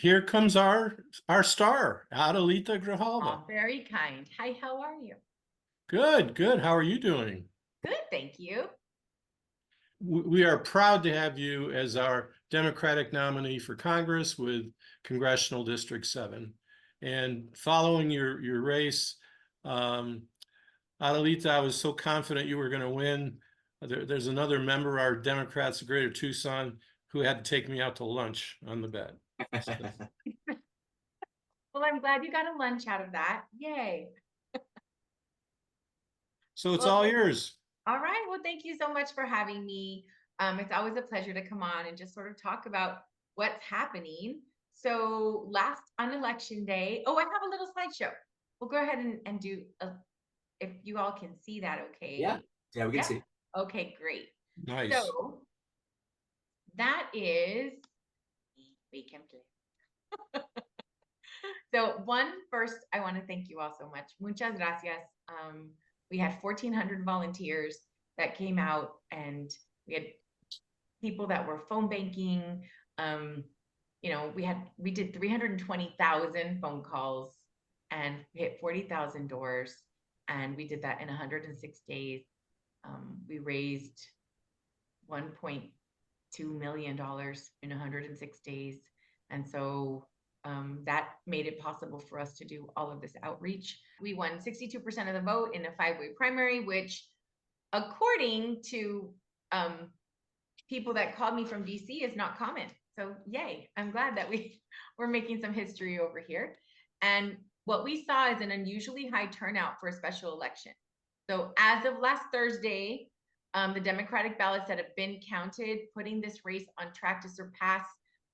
here comes our star, Adelita Grijalva. Oh, very kind. Hi, how are you? Good, good. How are you doing? Good, thank you. We are proud to have you as our Democratic nominee for Congress with Congressional District 7. And following your race, Adelita, I was so confident you were going to win. There's another member of our Democrats of Greater Tucson who had to take me out to lunch on the bet. So, Well, I'm glad you got a lunch out of that. Yay. so it's Well, all yours. all right. Well, thank you so much for having me. It's always a pleasure to come on and just sort of talk about what's happening. So on election day, oh, I have a little slideshow. We'll go ahead and do if you all can see that, okay? Yeah, we can see. Okay, great. Nice. So that is we can play. So first, I want to thank you all so much. Muchas gracias. We had 1,400 volunteers that came out, and we had people that were phone banking. We did 320,000 phone calls and hit 40,000 doors, and we did that in 106 days. We raised $1.2 million in 106 days, and so that made it possible for us to do all of this outreach. We won 62% of the vote in a 5-way primary, which, according to people that called me from DC, is not common. So yay, I'm glad that we're making some history over here. And what we saw is an unusually high turnout for a special election. So as of last Thursday, the Democratic ballots that have been counted, putting this race on track to surpass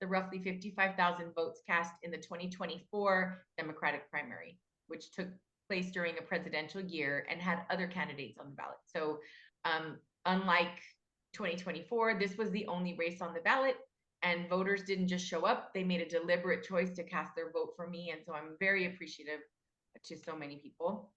the roughly 55,000 votes cast in the 2024 Democratic primary, which took place during a presidential year and had other candidates on the ballot. So unlike 2024, this was the only race on the ballot, and voters didn't just show up. They made a deliberate choice to cast their vote for me, and so I'm very appreciative to so many people.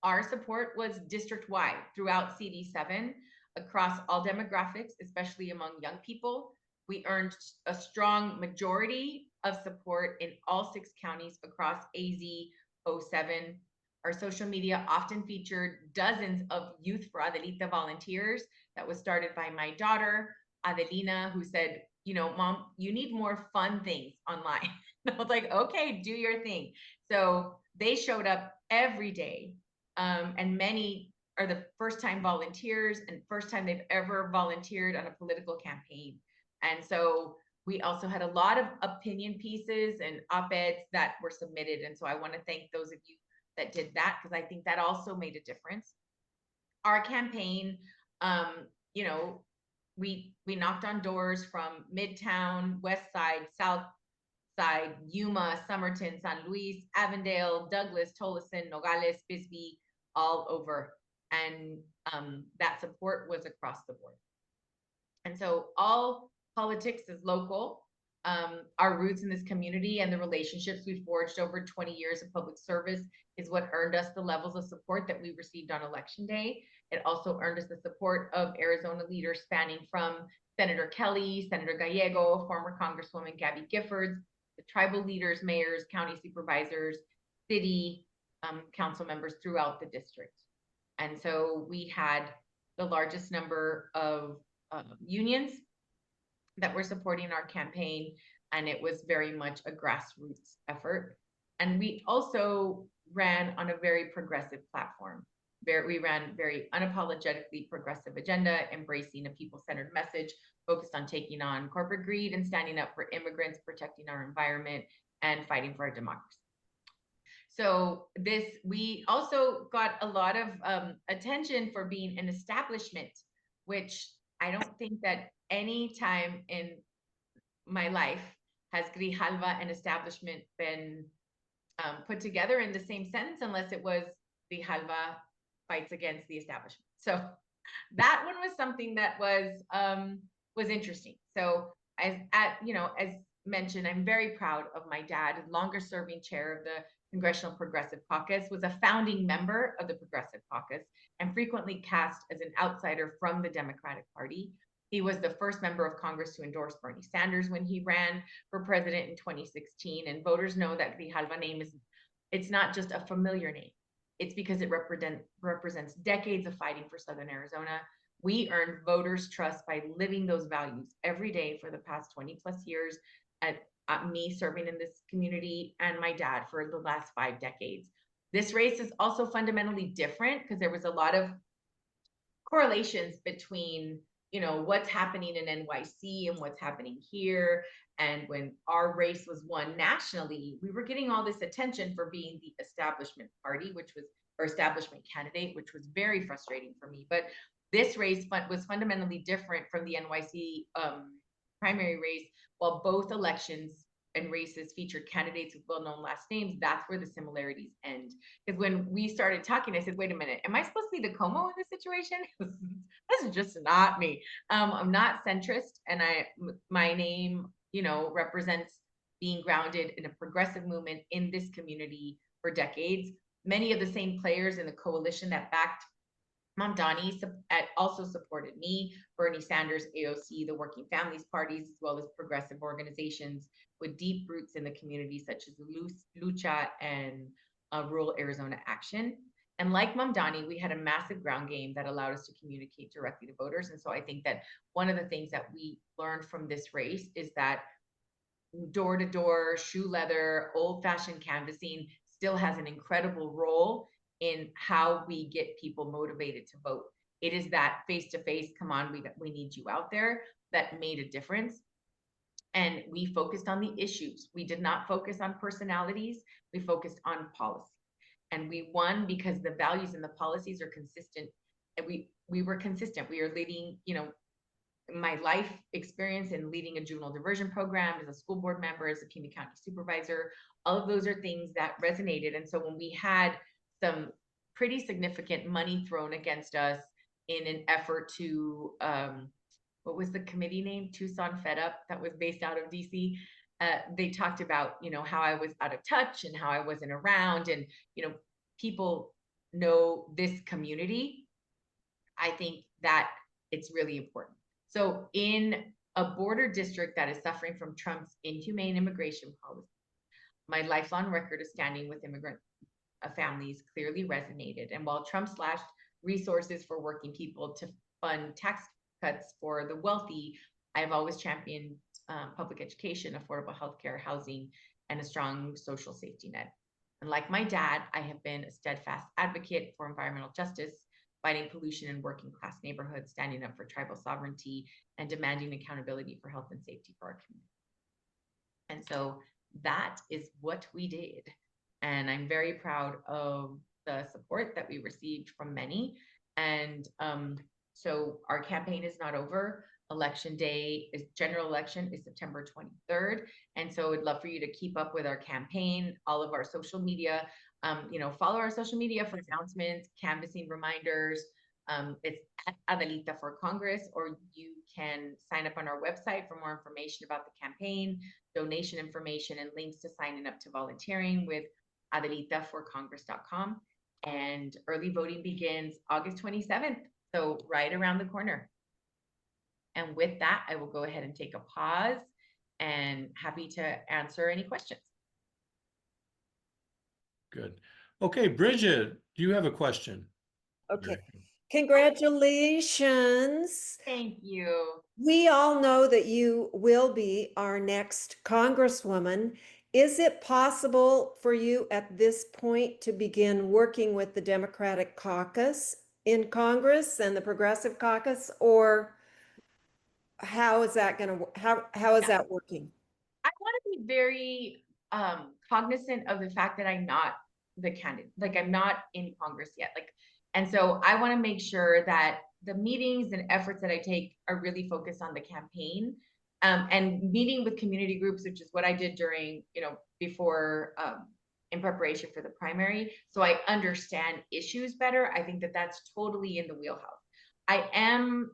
Our support was district-wide throughout CD7 across all demographics, especially among young people. We earned a strong majority of support in all 6 counties across AZ 07. Our social media often featured dozens of Youth for Adelita volunteers that was started by my daughter, Adelina, who said, Mom, you need more fun things online. I was like, okay, do your thing. So they showed up every day. And many are the first-time volunteers and first time they've ever volunteered on a political campaign. And so we also had a lot of opinion pieces and op-eds that were submitted. And so I want to thank those of you that did that, because I think that also made a difference. Our campaign, we knocked on doors from Midtown, West Side, South Side, Yuma, Somerton, San Luis, Avondale, Douglas, Tolleson, Nogales, Bisbee, all over. And that support was across the board. And so all politics is local. Our roots in this community and the relationships we forged over 20 years of public service is what earned us the levels of support that we received on election day. It also earned us the support of Arizona leaders spanning from Senator Kelly, Senator Gallego, former Congresswoman Gabby Giffords, the tribal leaders, mayors, county supervisors, city council members throughout the district. And so we had the largest number of unions that were supporting our campaign, and it was very much a grassroots effort. And we also ran on a very progressive platform. We ran very unapologetically progressive agenda, embracing a people-centered message focused on taking on corporate greed and standing up for immigrants, protecting our environment, and fighting for our democracy. So we also got a lot of attention for being an establishment, which I don't think that any time in my life has Grijalva and establishment been put together in the same sentence, unless it was Grijalva fights against the establishment. So that one was something that was interesting. So as mentioned, I'm very proud of my dad, longest serving chair of the Congressional Progressive Caucus, was a founding member of the Progressive Caucus and frequently cast as an outsider from the Democratic Party. He was the first member of Congress to endorse Bernie Sanders when he ran for president in 2016. And voters know that the Grijalva name it's not just a familiar name. It's because it represents decades of fighting for Southern Arizona. We earned voters' trust by living those values every day for the past 20 plus years, at me serving in this community and my dad for the last 5 decades. This race is also fundamentally different because there was a lot of correlations between, what's happening in NYC and what's happening here. And when our race was won nationally, we were getting all this attention for being the establishment party, or establishment candidate, which was very frustrating for me. But this race was fundamentally different from the NYC primary race. While both elections and races featured candidates with well-known last names, that's where the similarities end. Because when we started talking, I said, wait a minute, am I supposed to be the Como in this situation? This is just not me. I'm not centrist, and my name, represents being grounded in a progressive movement in this community for decades. Many of the same players in the coalition that backed Mamdani also supported me, Bernie Sanders, AOC, the Working Families Parties, as well as progressive organizations with deep roots in the community, such as Lucha and Rural Arizona Action. And like Mamdani, we had a massive ground game that allowed us to communicate directly to voters. And so I think that one of the things that we learned from this race is that door-to-door, shoe leather, old-fashioned canvassing still has an incredible role in how we get people motivated to vote. It is that face-to-face, come on, we need you out there, that made a difference. And we focused on the issues. We did not focus on personalities. We focused on policy. And we won because the values and the policies are consistent. And we were consistent. We are leading, my life experience in leading a juvenile diversion program, as a school board member, as a Pima County supervisor, all of those are things that resonated. And so when we had some pretty significant money thrown against us in an effort to, what was the committee name? Tucson Fed Up, that was based out of DC. They talked about, how I was out of touch and how I wasn't around, and, people know this community. I think that it's really important. So in a border district that is suffering from Trump's inhumane immigration policy, my lifelong record of standing with immigrant families clearly resonated. And while Trump slashed resources for working people to fund tax cuts for the wealthy, I've always championed public education, affordable healthcare, housing, and a strong social safety net. And like my dad, I have been a steadfast advocate for environmental justice, fighting pollution in working class neighborhoods, standing up for tribal sovereignty, and demanding accountability for health and safety for our community. And so that is what we did. And I'm very proud of the support that we received from many. And so our campaign is not over. Election day is general election is September 23rd. And so I'd love for you to keep up with our campaign, all of our social media, follow our social media for announcements, canvassing reminders. It's at Adelita for Congress, or you can sign up on our website for more information about the campaign, donation information, and links to signing up to volunteering with adelitaforcongress.com. And early voting begins August 27th, so right around the corner. And with that, I will go ahead and take a pause, and happy to answer any questions. Good. Okay, Bridget, do you have a question? Okay. Congratulations. Thank you. We all know that you will be our next Congresswoman. Is it possible for you at this point to begin working with the Democratic Caucus in Congress and the Progressive Caucus, or how is that going to, how is that working? I want to be very cognizant of the fact that I'm not the candidate, like I'm not in Congress yet. And so I want to make sure that the meetings and efforts that I take are really focused on the campaign, and meeting with community groups, which is what I did during, before, in preparation for the primary. So I understand issues better. I think that that's totally in the wheelhouse. I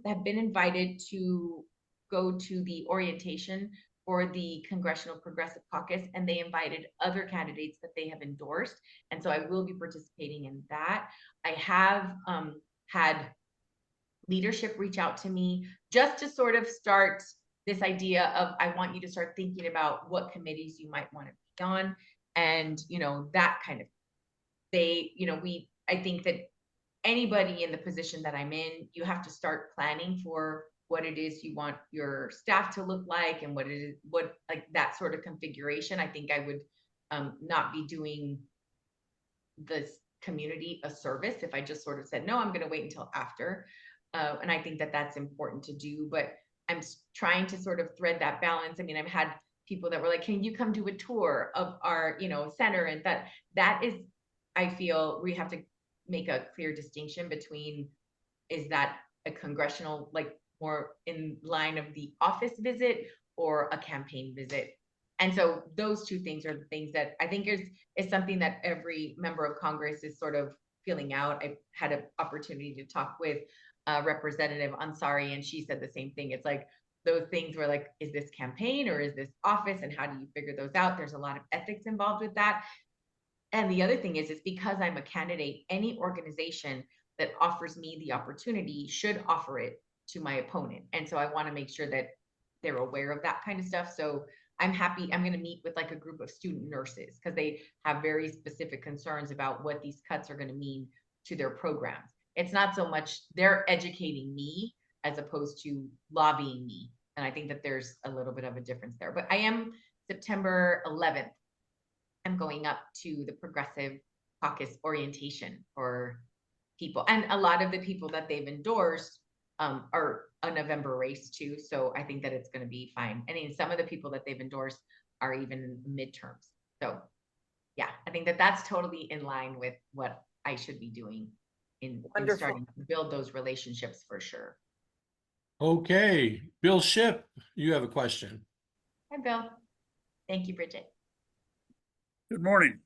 have been invited to go to the orientation for the Congressional Progressive Caucus, and they invited other candidates that they have endorsed. And so I will be participating in that. I have had leadership reach out to me just to sort of start this idea of, I want you to start thinking about what committees you might want to be on, and that kind of, I think that anybody in the position that I'm in, you have to start planning for what it is you want your staff to look like, and what like that sort of configuration. I think I would not be doing this community a service if I just sort of said, no, I'm going to wait until after. And I think that that's important to do, but I'm trying to sort of thread that balance. I mean, I've had people that were like, can you come do a tour of our, center? And that is, I feel we have to make a clear distinction between, is that a congressional, like more in line of the office visit, or a campaign visit? And so those two things are the things that I think is something that every member of Congress is sort of feeling out. I had an opportunity to talk with Representative Ansari, and she said the same thing. It's like those things were like, is this campaign or is this office, and how do you figure those out? There's a lot of ethics involved with that. And the other thing is because I'm a candidate, any organization that offers me the opportunity should offer it to my opponent. And so I want to make sure that they're aware of that kind of stuff. So I'm happy. I'm going to meet with like a group of student nurses because they have very specific concerns about what these cuts are going to mean to their programs. It's not so much they're educating me as opposed to lobbying me. And I think that there's a little bit of a difference there. But I am September 11th. I'm going up to the Progressive Caucus orientation for people. And a lot of the people that they've endorsed are a November race too. So I think that it's going to be fine. I mean, some of the people that they've endorsed are even midterms. So yeah, I think that that's totally in line with what I should be doing in starting to build those relationships for sure. Okay, Bill Shipp, you have a question. Hi, Bill. Thank you, Bridget. Good morning.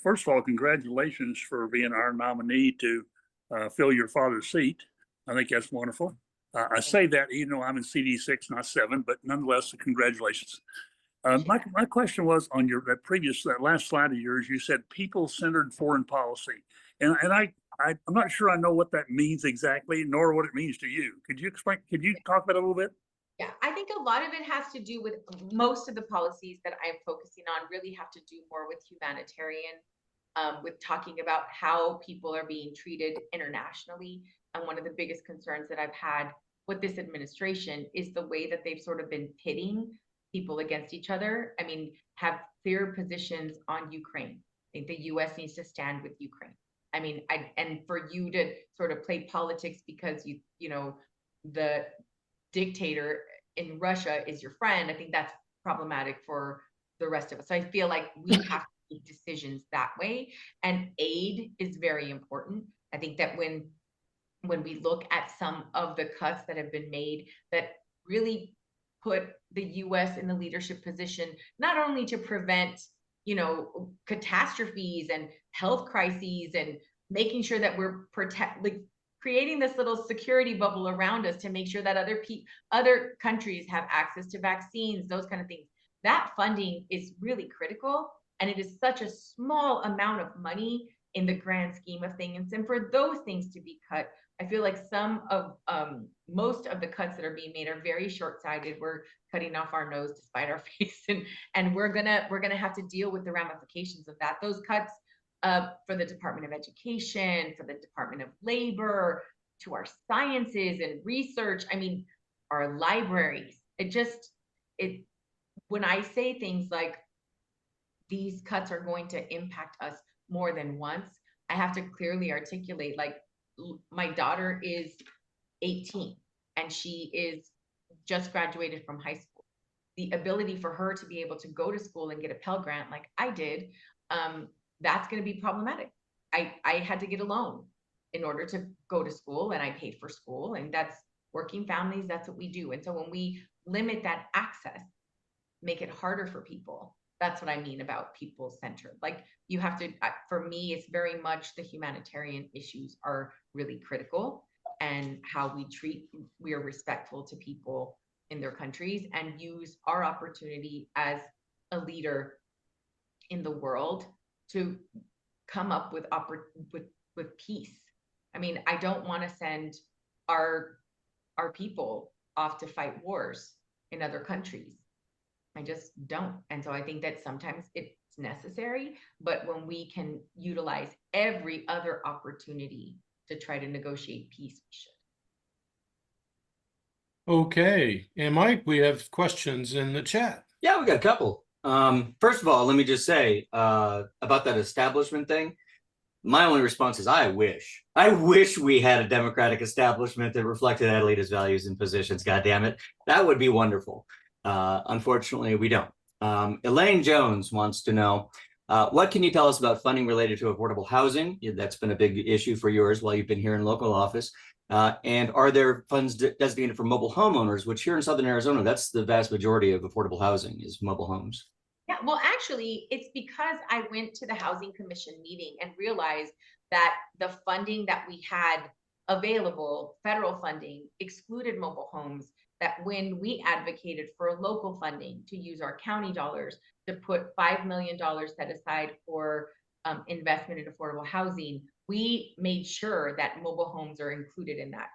First of all, congratulations for being our nominee to fill your father's seat. I think that's wonderful. I say that even though I'm in CD6, not 7, but nonetheless, congratulations. My question was on that last slide of yours. You said people-centered foreign policy, and I'm not sure I know what that means exactly, nor what it means to you. Could you explain? Could you talk about it a little bit? Yeah, I think a lot of it has to do with most of the policies that I'm focusing on really have to do more with humanitarian, with talking about how people are being treated internationally. And one of the biggest concerns that I've had with this administration is the way that they've sort of been pitting people against each other. I mean, have clear positions on Ukraine. I think the US needs to stand with Ukraine. I mean, and for you to sort of play politics because the dictator in Russia is your friend, I think that's problematic for the rest of us. So I feel like we have to make decisions that way. And aid is very important. I think that when we look at some of the cuts that have been made that really put the US in the leadership position, not only to prevent, catastrophes and health crises and making sure that we're creating this little security bubble around us to make sure that other countries have access to vaccines, those kind of things. That funding is really critical, and it is such a small amount of money in the grand scheme of things. And for those things to be cut, I feel like most of the cuts that are being made are very short-sighted. We're cutting off our nose to spite our face, and we're gonna have to deal with the ramifications of that. Those cuts for the Department of Education, for the Department of Labor, to our sciences and research. I mean, our libraries. When I say things like these cuts are going to impact us more than once, I have to clearly articulate, like, my daughter is 18 and she is just graduated from high school. The ability for her to be able to go to school and get a Pell Grant like I did, that's going to be problematic. I had to get a loan in order to go to school, and I paid for school, and that's working families. That's what we do. And so when we limit that access, make it harder for people, that's what I mean about people-centered. Like, you have to, for me, it's very much the humanitarian issues are really critical, and how we are respectful to people in their countries and use our opportunity as a leader in the world to come up with peace. I mean, I don't want to send our people off to fight wars in other countries. I just don't. And so I think that sometimes it's necessary, but when we can utilize every other opportunity to try to negotiate peace, we should. Okay, and Mike, we have questions in the chat. Yeah, we got a couple. First of all, let me just say about that establishment thing. My only response is I wish we had a Democratic establishment that reflected Adelita's values and positions. God damn it. That would be wonderful. Unfortunately, we don't. Elaine Jones wants to know, what can you tell us about funding related to affordable housing? That's been a big issue for yours while you've been here in local office. And are there funds designated for mobile homeowners, which here in Southern Arizona, that's the vast majority of affordable housing is mobile homes. Yeah, well, actually, it's because I went to the Housing Commission meeting and realized that the funding that we had available, federal funding, excluded mobile homes, that when we advocated for local funding to use our county dollars to put $5 million set aside for investment in affordable housing, we made sure that mobile homes are included in that,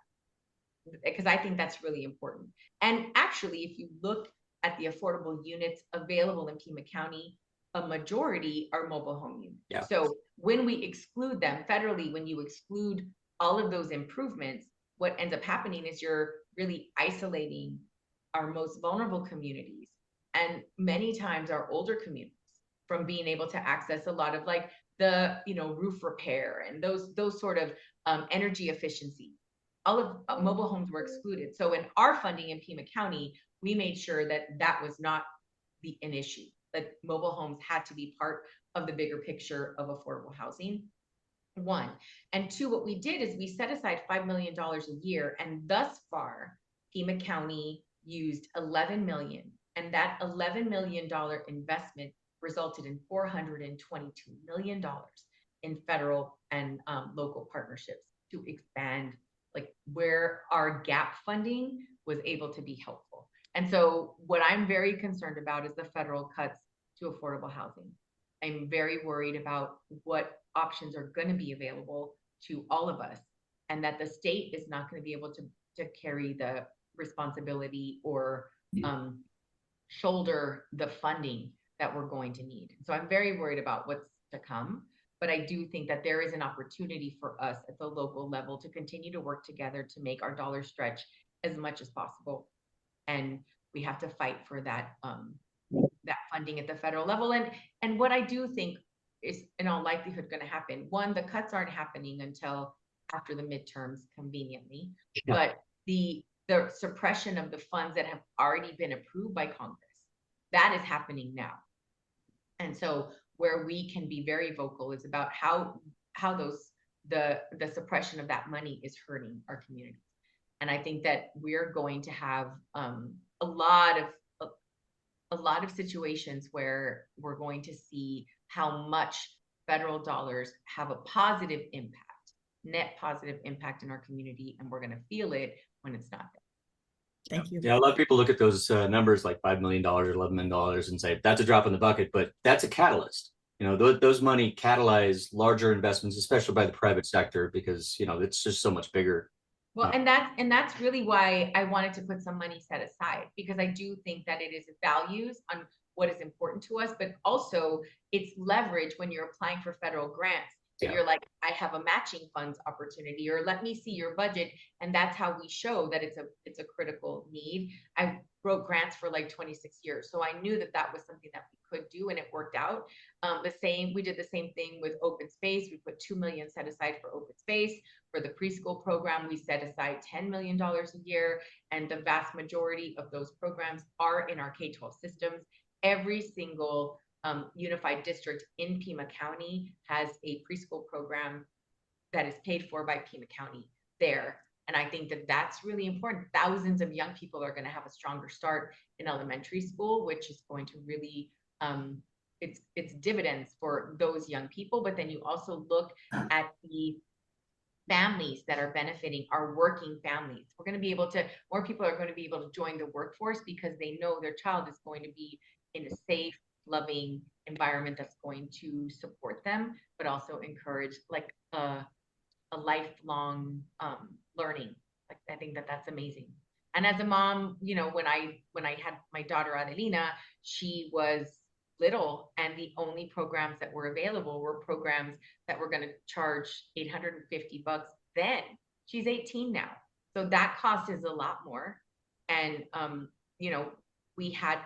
because I think that's really important. And actually, if you look at the affordable units available in Pima County, a majority are mobile home units. Yeah. So when we exclude them federally, when you exclude all of those improvements, what ends up happening is you're really isolating our most vulnerable communities, and many times our older communities, from being able to access a lot of like the roof repair and those sort of energy efficiency. All of mobile homes were excluded. So in our funding in Pima County, we made sure that that was not an issue, that mobile homes had to be part of the bigger picture of affordable housing. One. And two, what we did is we set aside $5 million a year, and thus far, Pima County used $11 million. And that $11 million investment resulted in $422 million in federal and local partnerships to expand like where our gap funding was able to be helpful. And so what I'm very concerned about is the federal cuts to affordable housing. I'm very worried about what options are going to be available to all of us, and that the state is not going to be able to carry the responsibility or shoulder the funding that we're going to need. So I'm very worried about what's to come. But I do think that there is an opportunity for us at the local level to continue to work together to make our dollars stretch as much as possible. And we have to fight for that that funding at the federal level. And what I do think is in all likelihood going to happen, one, the cuts aren't happening until after the midterms conveniently, yeah. But the suppression of the funds that have already been approved by Congress, that is happening now. And so where we can be very vocal is about how the suppression of that money is hurting our communities. And I think that we're going to have a lot of situations where we're going to see how much federal dollars have a positive impact, net positive impact in our community, and we're going to feel it when it's not there. Thank you. Yeah, a lot of people look at those numbers like $5 million or $11 million and say that's a drop in the bucket, but that's a catalyst. Those money catalyze larger investments, especially by the private sector, because it's just so much bigger. Well, and that's really why I wanted to put some money set aside, because I do think that it is values on what is important to us, but also it's leverage when you're applying for federal grants. Yeah. You're like, I have a matching funds opportunity, or let me see your budget. And that's how we show that it's a critical need. I wrote grants for like 26 years. So I knew that was something that we could do, and it worked out. We did the same thing with open space. We put $2 million set aside for open space. For the preschool program, we set aside $10 million a year. And the vast majority of those programs are in our K-12 systems. Every single unified district in Pima County has a preschool program that is paid for by Pima County there. And I think that that's really important. Thousands of young people are going to have a stronger start in elementary school, which is going to really, it's dividends for those young people. But then you also look at the families that are benefiting, our working families. More people are going to be able to join the workforce because they know their child is going to be in a safe, loving environment that's going to support them, but also encourage like a lifelong learning. Like think that that's amazing. And as a mom, you know, when I had my daughter Adelina, she was little, and the only programs that were available were programs that were going to charge $850 then. She's 18 now, so that cost is a lot more. And you know, we had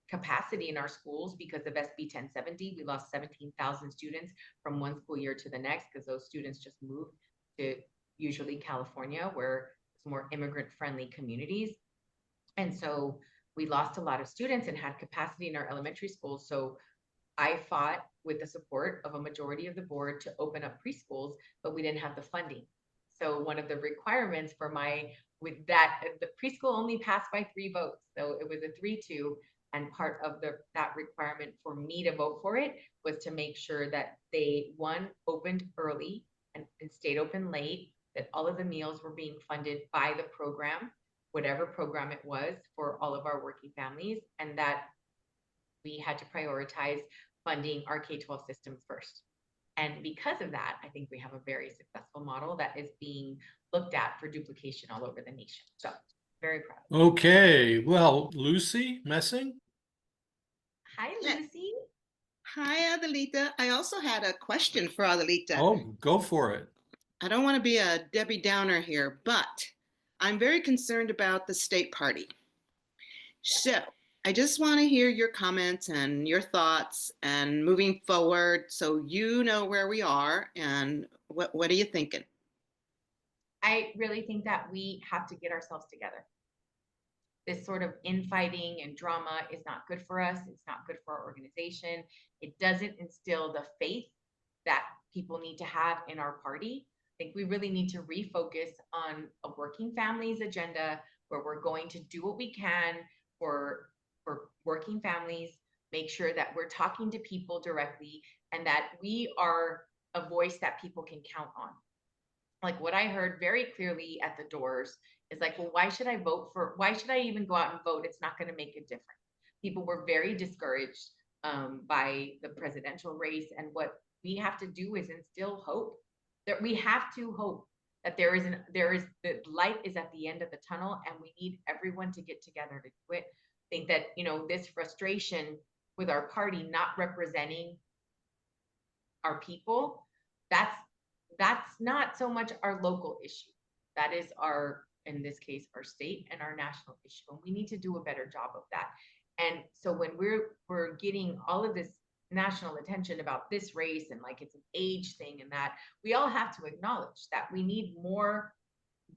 capacity in our schools because of SB 1070. We lost 17,000 students from one school year to the next because those students just moved to usually California, where it's more immigrant-friendly communities. And so we lost a lot of students and had capacity in our elementary schools. So I fought with the support of a majority of the board to open up preschools, but we didn't have the funding. So one of the requirements for the preschool only passed by 3 votes. So it was a 3-2. And part of that requirement for me to vote for it was to make sure that they, one, opened early and stayed open late, that all of the meals were being funded by the program, whatever program it was, for all of our working families, and that we had to prioritize funding our K-12 systems first. And because of that, I think we have a very successful model that is being looked at for duplication all over the nation. So very proud. Okay, well, Lucy Messing? Hi, Lucy. Hi, Adelita. I also had a question for Adelita. Oh, go for it. I don't want to be a Debbie Downer here, but I'm very concerned about the state party. So I just want to hear your comments and your thoughts and moving forward, so you know where we are and what are you thinking? I really think that we have to get ourselves together. This sort of infighting and drama is not good for us. It's not good for our organization. It doesn't instill the faith that people need to have in our party. I think we really need to refocus on a working families agenda where we're going to do what we can for working families, make sure that we're talking to people directly, and that we are a voice that people can count on. Like what I heard very clearly at the doors is like, well, why should I even go out and vote? It's not going to make a difference. People were very discouraged by the presidential race. And what we have to do is instill hope, that we have to hope that the light is at the end of the tunnel, and we need everyone to get together to do it. I think that, you know, this frustration with our party not representing our people, that's not so much our local issue. That is in this case, our state and our national issue. And we need to do a better job of that. And so when we're getting all of this national attention about this race and like it's an age thing and that, we all have to acknowledge that we need more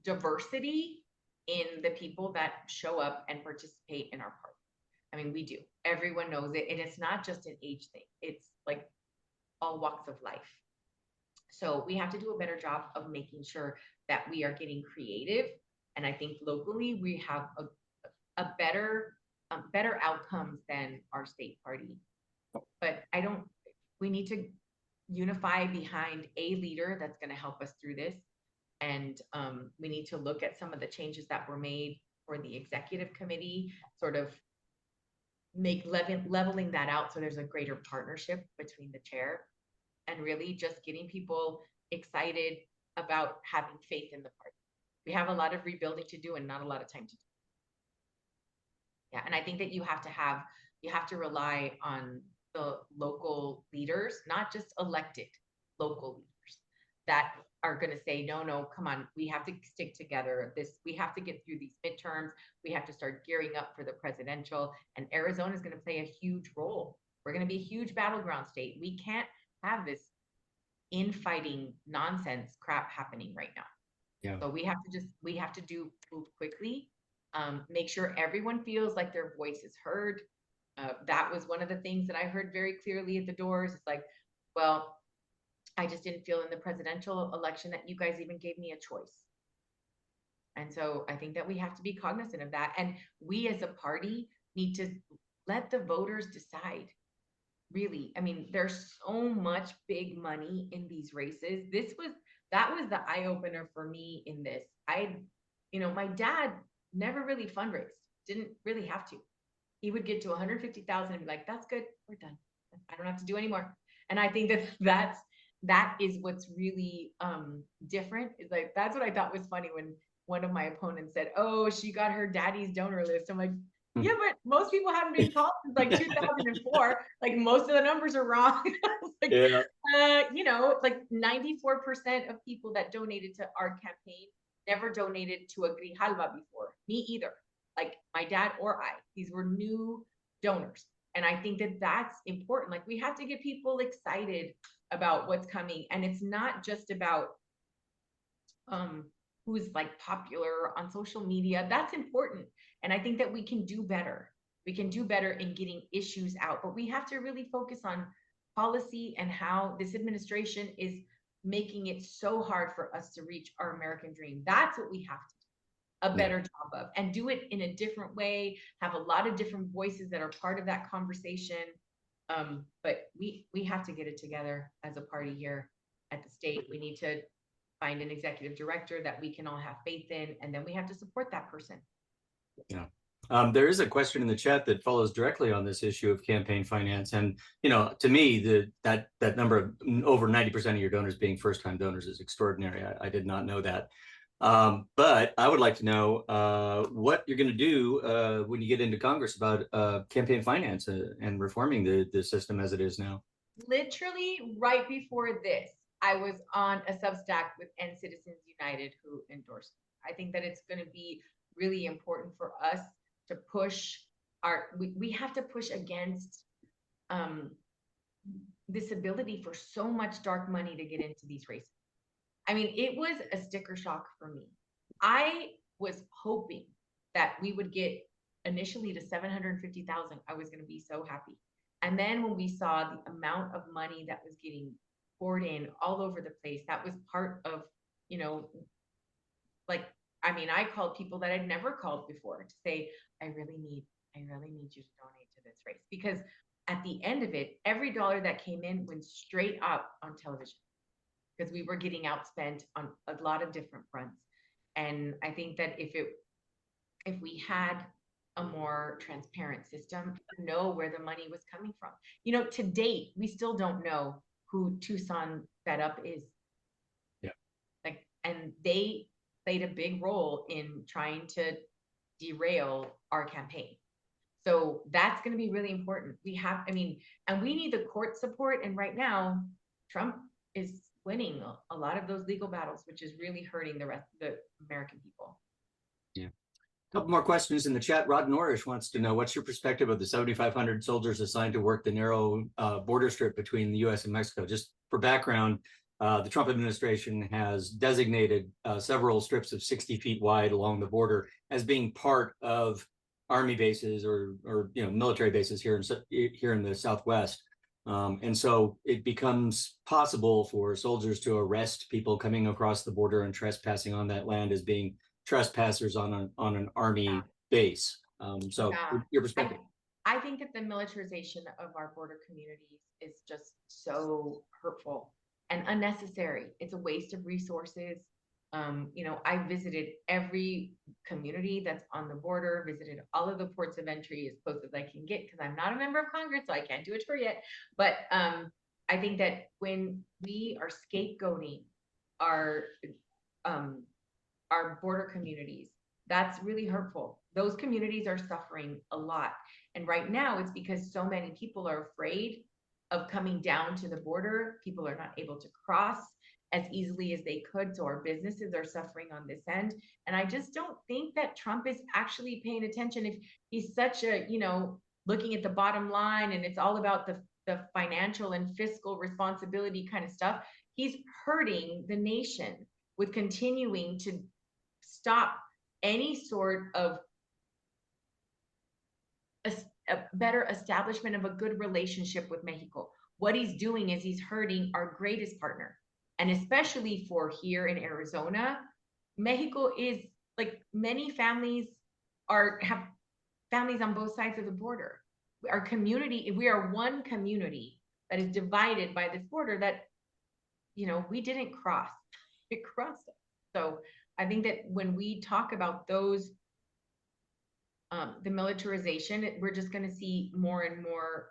diversity in the people that show up and participate in our party. I mean, we do. Everyone knows it. And it's not just an age thing. It's like all walks of life. So we have to do a better job of making sure that we are getting creative. And I think locally we have a better outcomes than our state party. But we need to unify behind a leader that's going to help us through this. And we need to look at some of the changes that were made for the executive committee, sort of leveling that out so there's a greater partnership between the chair, and really just getting people excited about having faith in the party. We have a lot of rebuilding to do and not a lot of time to do. Yeah, and I think that you have to rely on the local leaders, not just elected local leaders, that are going to say, no, come on, we have to stick together. We have to get through these midterms. We have to start gearing up for the presidential, and Arizona is going to play a huge role. We're going to be a huge battleground state. We can't have this infighting nonsense crap happening right now. Yeah. So we have to move quickly, make sure everyone feels like their voice is heard. That was one of the things that I heard very clearly at the doors. It's like, well, I just didn't feel in the presidential election that you guys even gave me a choice. And so I think that we have to be cognizant of that. And we as a party need to let the voters decide. Really, I mean, there's so much big money in these races. That was the eye opener for me in this. My dad never really fundraised, didn't really have to. He would get to 150,000 and be like, that's good, we're done. I don't have to do anymore. And I think that is what's really different. Is like, that's what I thought was funny when one of my opponents said, "Oh, she got her daddy's donor list." I'm like, Hmm. yeah, but most people haven't been called since like 2004. Like most of the numbers are wrong. Like, Yeah. you know, like 94% of people that donated to our campaign never donated to a Grijalva before. Me either. Like my dad or I. These were new donors. And I think that that's important. Like we have to get people excited about what's coming. And it's not just about who's like popular on social media. That's important. And I think that we can do better. We can do better in getting issues out, but we have to really focus on policy and how this administration is making it so hard for us to reach our American dream. That's what we have to do a better job of, and do it in a different way, have a lot of different voices that are part of that conversation. But we have to get it together as a party here at the state. We need to find an executive director that we can all have faith in, and then we have to support that person. Yeah. There is a question in the chat that follows directly on this issue of campaign finance. And, you know, to me, that number of over 90% of your donors being first-time donors is extraordinary. I did not know that. But I would like to know what you're going to do when you get into Congress about campaign finance and reforming the system as it is now. Literally right before this, I was on a Substack with End Citizens United who endorsed me. I think that it's going to be really important for us to push we have to push against this ability for so much dark money to get into these races. I mean, it was a sticker shock for me. I was hoping that we would get initially to 750,000. I was going to be so happy. And then when we saw the amount of money that was getting poured in all over the place, that was part of, you know, like, I mean, I called people that I'd never called before to say, I really need you to donate to this race. Because at the end of it, every dollar that came in went straight up on television, because we were getting outspent on a lot of different fronts. And I think that if we had a more transparent system, know where the money was coming from. You know, to date, we still don't know who Tucson Fed Up is. Yeah. Like, and they played a big role in trying to derail our campaign. So that's going to be really important. I mean, and we need the court support. And right now, Trump is winning a lot of those legal battles, which is really hurting the rest of the American people. Yeah. A couple more questions in the chat. Rod Norish wants to know, what's your perspective of the 7,500 soldiers assigned to work the narrow border strip between the U.S. and Mexico? Just for background, the Trump administration has designated several strips of 60 feet wide along the border as being part of Army bases or you know, military bases here in the Southwest. And so it becomes possible for soldiers to arrest people coming across the border and trespassing on that land as being trespassers on an Army base. Your perspective. I think that the militarization of our border communities is just so hurtful and unnecessary. It's a waste of resources. You know, I visited every community that's on the border, visited all of the ports of entry as close as I can get, because I'm not a member of Congress, so I can't do a tour yet. But I think that when we are scapegoating our border communities, that's really hurtful. Those communities are suffering a lot. And right now it's because so many people are afraid of coming down to the border. People are not able to cross as easily as they could. So our businesses are suffering on this end. And I just don't think that Trump is actually paying attention. If he's such a, you know, looking at the bottom line and it's all about the financial and fiscal responsibility kind of stuff, he's hurting the nation with continuing to stop any sort of a better establishment of a good relationship with Mexico. What he's doing is he's hurting our greatest partner. And especially for here in Arizona, Mexico is like, many families have families on both sides of the border. Our community, we are one community that is divided by this border that, you know, we didn't cross. It crossed us. So I think that when we talk about those, the militarization, we're just going to see more and more,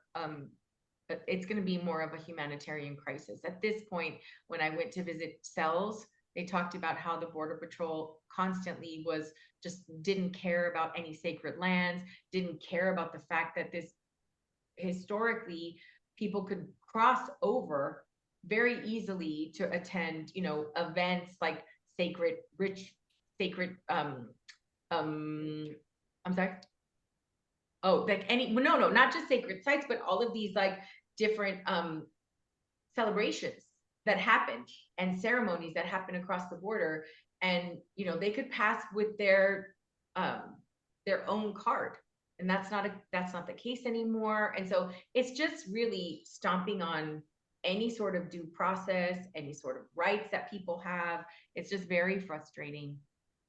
it's going to be more of a humanitarian crisis. At this point, when I went to visit cells, They talked about how the Border Patrol constantly didn't care about any sacred lands, didn't care about the fact that this historically people could cross over very easily to attend, events like sacred, I'm sorry. Oh, like no, not just sacred sites, but all of these like different celebrations that happen and ceremonies that happen across the border. And, they could pass with their own card. And that's not the case anymore. And so it's just really stomping on any sort of due process, any sort of rights that people have. It's just very frustrating.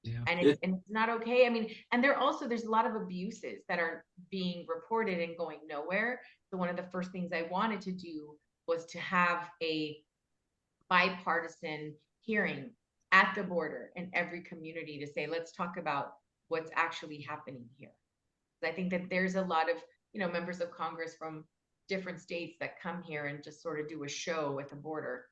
Yeah. And it's not okay. I mean, and there's a lot of abuses that are being reported and going nowhere. So one of the first things I wanted to do was to have a bipartisan hearing at the border in every community to say, let's talk about what's actually happening here. I think that there's a lot of, members of Congress from different states that come here and just sort of do a show at the border.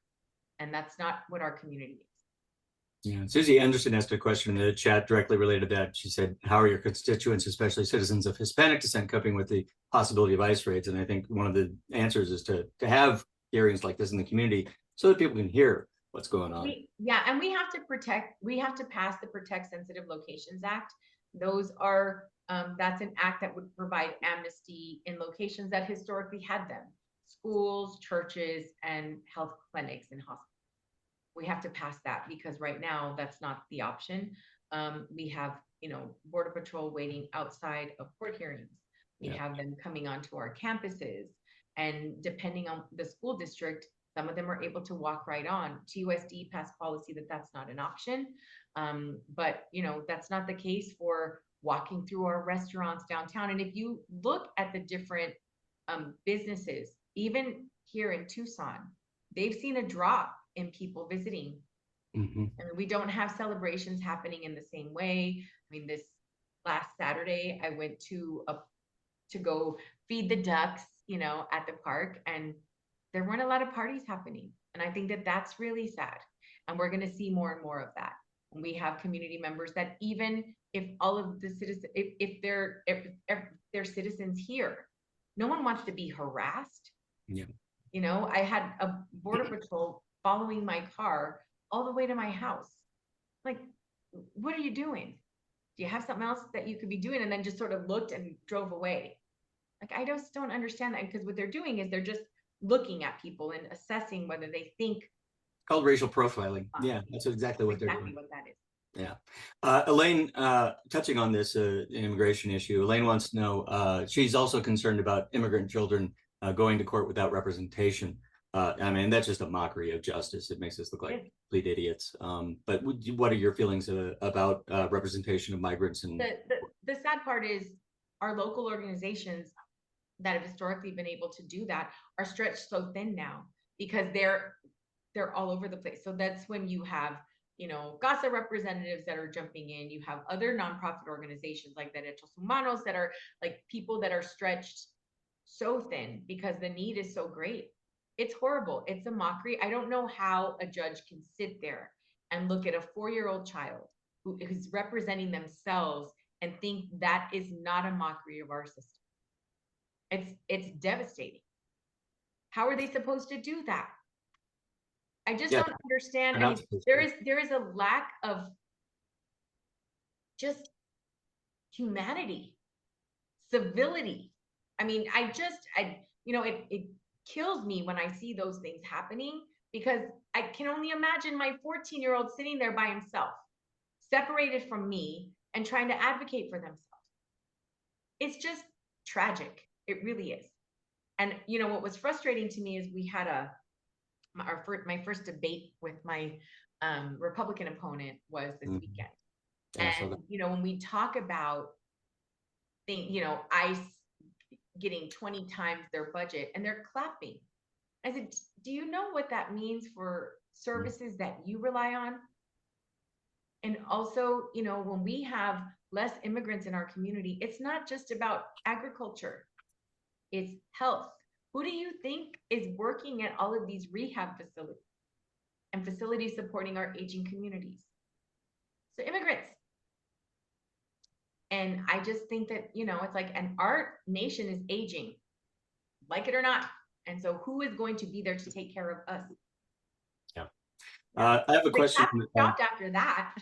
And that's not what our community is. Yeah, Susie Anderson asked a question in the chat directly related to that. She said, how are your constituents, especially citizens of Hispanic descent, coping with the possibility of ICE raids? And I think one of the answers is to have hearings like this in the community so that people can hear what's going on. And we have to pass the Protect Sensitive Locations Act. Those are, that's an act that would provide amnesty in locations that historically had them: schools, churches, and health clinics and hospitals. We have to pass that because right now that's not the option. We have, Border Patrol waiting outside of court hearings. We have them coming onto our campuses, and depending on the school district, some of them are able to walk right on. TUSD passed policy that that's not an option. But, that's not the case for walking through our restaurants downtown. And if you look at the different businesses, even here in Tucson, they've seen a drop in people visiting. Mm-hmm. And we don't have celebrations happening in the same way. I mean, this last Saturday, I went to go feed the ducks, at the park, and there weren't a lot of parties happening. And I think that that's really sad. And we're going to see more and more of that. And we have community members that even if all of the citizens, if they're citizens here, no one wants to be harassed. Yeah. I had a Border Patrol following my car all the way to my house. Like, what are you doing? Do you have something else that you could be doing? And then just sort of looked and drove away. Like, I just don't understand that, because what they're doing is they're just looking at people and assessing whether they think. Called racial profiling. Yeah, that's exactly what they're doing. Exactly what that is. Yeah. Elaine, touching on this immigration issue, Elaine wants to know, she's also concerned about immigrant children going to court without representation. I mean, that's just a mockery of justice. It makes us look like complete idiots. But what are your feelings about representation of migrants? And the sad part is our local organizations that have historically been able to do that are stretched so thin now because they're all over the place. So that's when you have, GASA representatives that are jumping in. You have other nonprofit organizations like Derechos Humanos that are like people that are stretched so thin because the need is so great. It's horrible. It's a mockery. I don't know how a judge can sit there and look at a 4-year-old child who is representing themselves and think that is not a mockery of our system. It's devastating. How are they supposed to do that? I just don't understand. I mean, there is a lack of just humanity, civility. I mean, it kills me when I see those things happening because I can only imagine my 14-year-old sitting there by himself, separated from me and trying to advocate for themselves. It's just tragic. It really is. And what was frustrating to me is we had my first debate with my Republican opponent was this weekend. And when we talk about ICE getting 20 times their budget and they're clapping, I said, do you know what that means for services that you rely on? And also, when we have less immigrants in our community, it's not just about agriculture, it's health. Who do you think is working at all of these rehab facilities? and facilities supporting our aging communities. So immigrants. And I just think that, it's like, and our nation is aging, like it or not. And so who is going to be there to take care of us? Yeah. I have a question. Stopped after that.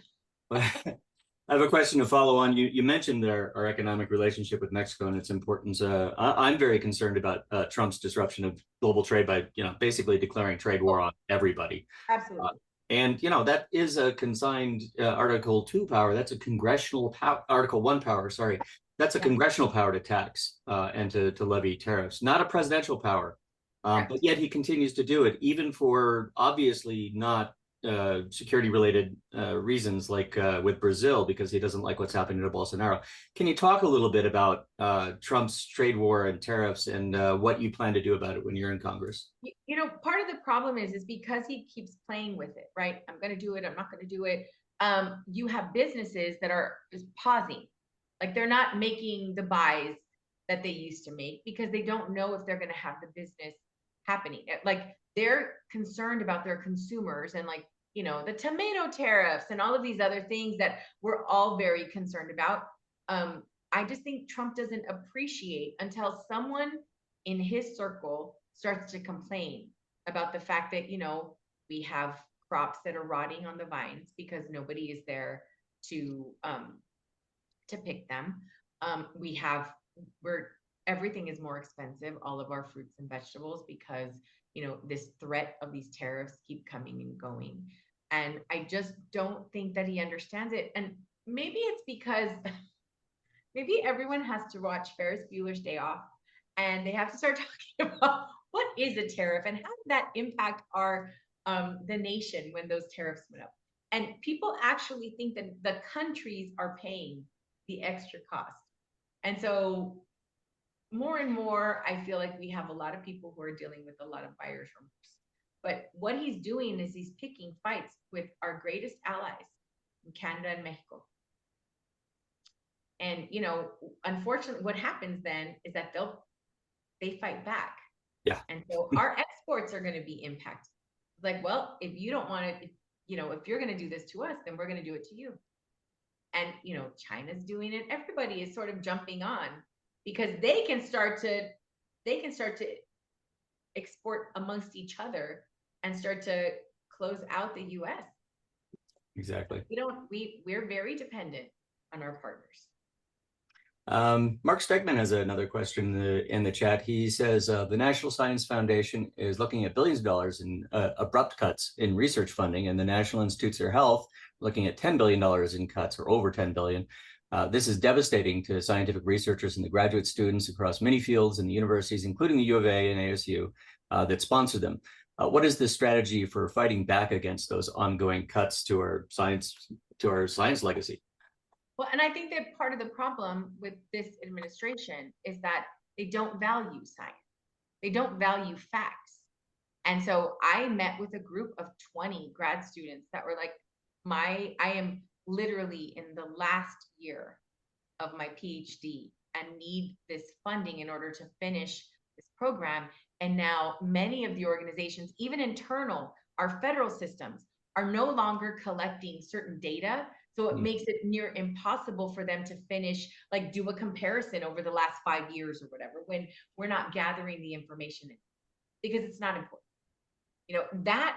I have a question to follow on. You mentioned our economic relationship with Mexico and its importance. I'm very concerned about Trump's disruption of global trade by, basically declaring trade war on everybody. Absolutely. And that is a consigned Article 2 power. That's a congressional power. Article 1 power. Sorry, that's a congressional power to tax and to levy tariffs, not a presidential power. But yet he continues to do it, even for obviously not security-related reasons, like with Brazil, because he doesn't like what's happening to Bolsonaro. Can you talk a little bit about Trump's trade war and tariffs and what you plan to do about it when you're in Congress? Part of the problem is because he keeps playing with it, right? I'm going to do it. I'm not going to do it. You have businesses that are just pausing, like they're not making the buys that they used to make because they don't know if they're going to have the business happening. Like they're concerned about their consumers and like, the tomato tariffs and all of these other things that we're all very concerned about. I just think Trump doesn't appreciate until someone in his circle starts to complain about the fact that, we have crops that are rotting on the vines because nobody is there to pick them. Everything is more expensive, all of our fruits and vegetables, because this threat of these tariffs keep coming and going. And I just don't think that he understands it. And maybe it's because maybe everyone has to watch Ferris Bueller's Day Off and they have to start talking about what is a tariff and how did that impact the nation when those tariffs went up. And people actually think that the countries are paying the extra cost. And so more and more, I feel like we have a lot of people who are dealing with a lot of buyer's remorse. But what he's doing is he's picking fights with our greatest allies in Canada and Mexico. And, unfortunately, what happens then is that they fight back. Yeah. And so our exports are going to be impacted. Like, well, if you don't want to, if you're going to do this to us, then we're going to do it to you. And, China's doing it. Everybody is sort of jumping on because they can start to export amongst each other and start to close out the US. Exactly. We're very dependent on our partners. Mark Stegman has another question in the chat. He says the National Science Foundation is looking at billions of dollars in abrupt cuts in research funding, and the National Institutes of Health looking at $10 billion in cuts, or over $10 billion. This is devastating to scientific researchers and the graduate students across many fields in the universities, including the U of A and ASU, that sponsor them. What is the strategy for fighting back against those ongoing cuts to our science legacy? Well, and I think that part of the problem with this administration is that they don't value science. They don't value facts. And so I met with a group of 20 grad students that were like, I am literally in the last year of my PhD and need this funding in order to finish this program. And now many of the organizations, even internal, our federal systems, are no longer collecting certain data. So it makes it near impossible for them to finish, like do a comparison over the last 5 years or whatever, when we're not gathering the information in, because it's not important.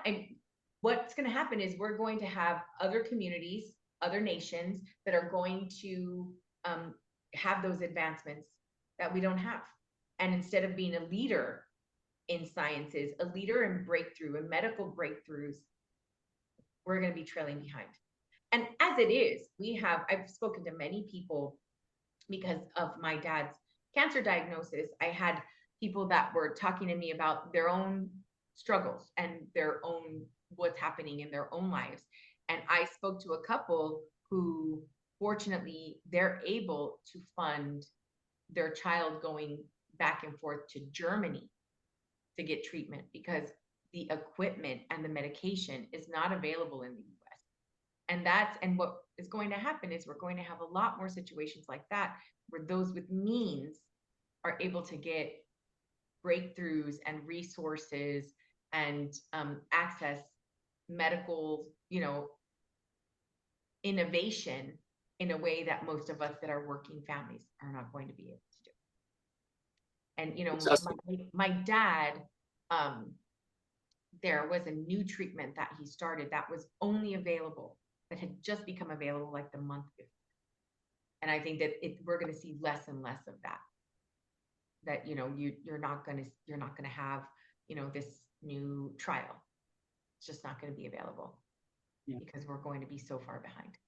And what's going to happen is we're going to have other communities, other nations that are going to have those advancements that we don't have. And instead of being a leader in sciences, a leader in breakthrough and medical breakthroughs, we're going to be trailing behind. And as it is, I've spoken to many people because of my dad's cancer diagnosis. I had people that were talking to me about their own struggles and their own, what's happening in their own lives. And I spoke to a couple who, fortunately, they're able to fund their child going back and forth to Germany to get treatment because the equipment and the medication is not available in the US. And what is going to happen is we're going to have a lot more situations like that, where those with means are able to get breakthroughs and resources and access medical, innovation in a way that most of us that are working families are not going to be able to do. And, my dad, there was a new treatment that he started that was only available, that had just become available like the month before. And I think that we're going to see less and less of that. That, you're not going to have, this new trial. It's just not going to be available because we're going to be so far behind.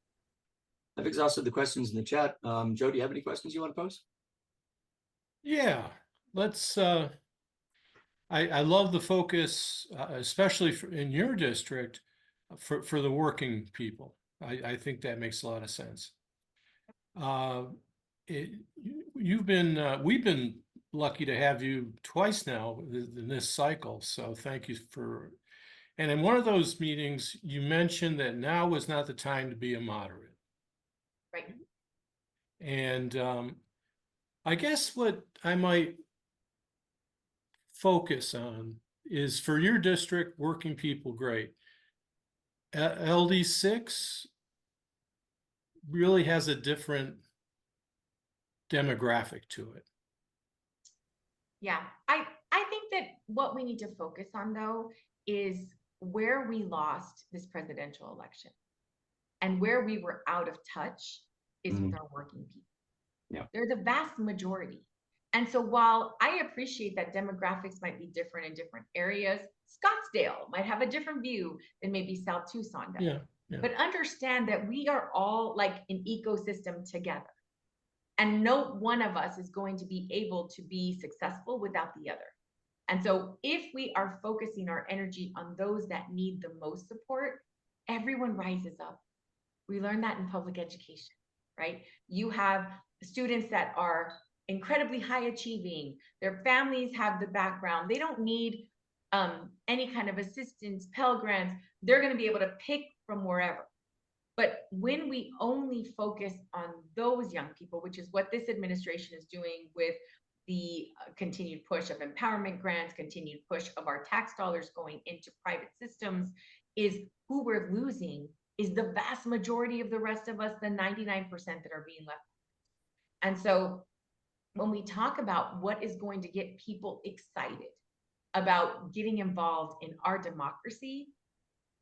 I've exhausted the questions in the chat. Joe, do you have any questions you want to pose? Yeah, let's, I love the focus, especially in your district, for the working people. I think that makes a lot of sense. We've been lucky to have you twice now in this cycle, so thank you for. And in one of those meetings, you mentioned that now was not the time to be a moderate. Right. And I guess what I might focus on is for your district, working people, great. LD6 really has a different demographic to it. Yeah, I think that what we need to focus on, though, is where we lost this presidential election and where we were out of touch is with our working people. Yeah. They're the vast majority. And so while I appreciate that demographics might be different in different areas, Scottsdale might have a different view than maybe South Tucson does. Yeah. But understand that we are all like an ecosystem together. And no one of us is going to be able to be successful without the other. And so if we are focusing our energy on those that need the most support, everyone rises up. We learned that in public education, right? You have students that are incredibly high achieving. Their families have the background. They don't need any kind of assistance, Pell Grants. They're going to be able to pick from wherever. But when we only focus on those young people, which is what this administration is doing with the continued push of empowerment grants, continued push of our tax dollars going into private systems, is who we're losing is the vast majority of the rest of us, the 99% that are being left. And so when we talk about what is going to get people excited about getting involved in our democracy,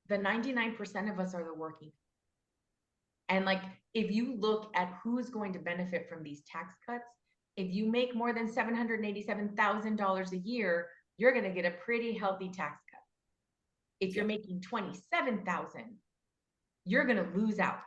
the 99% of us are the working people. And like, if you look at who's going to benefit from these tax cuts, if you make more than $787,000 a year, you're going to get a pretty healthy tax cut. If you're making $27,000, you're going to lose out.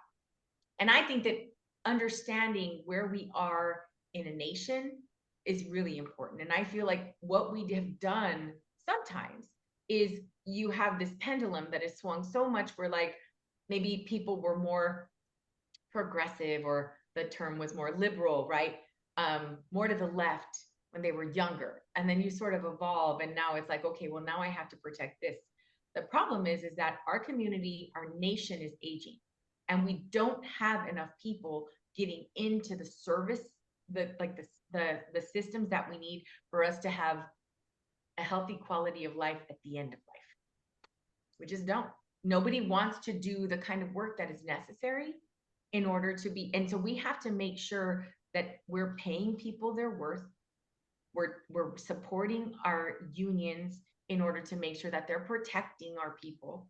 And I think that understanding where we are in a nation is really important. And I feel like what we have done sometimes is you have this pendulum that has swung so much where like maybe people were more progressive, or the term was more liberal, right? More to the left when they were younger. And then you sort of evolve, and now it's like, okay, well, now I have to protect this. The problem is that our community, our nation is aging, and we don't have enough people getting into the service, the systems that we need for us to have a healthy quality of life at the end of life. We just don't. Nobody wants to do the kind of work that is necessary in order to be, and so we have to make sure that we're paying people their worth. We're supporting our unions in order to make sure that they're protecting our people.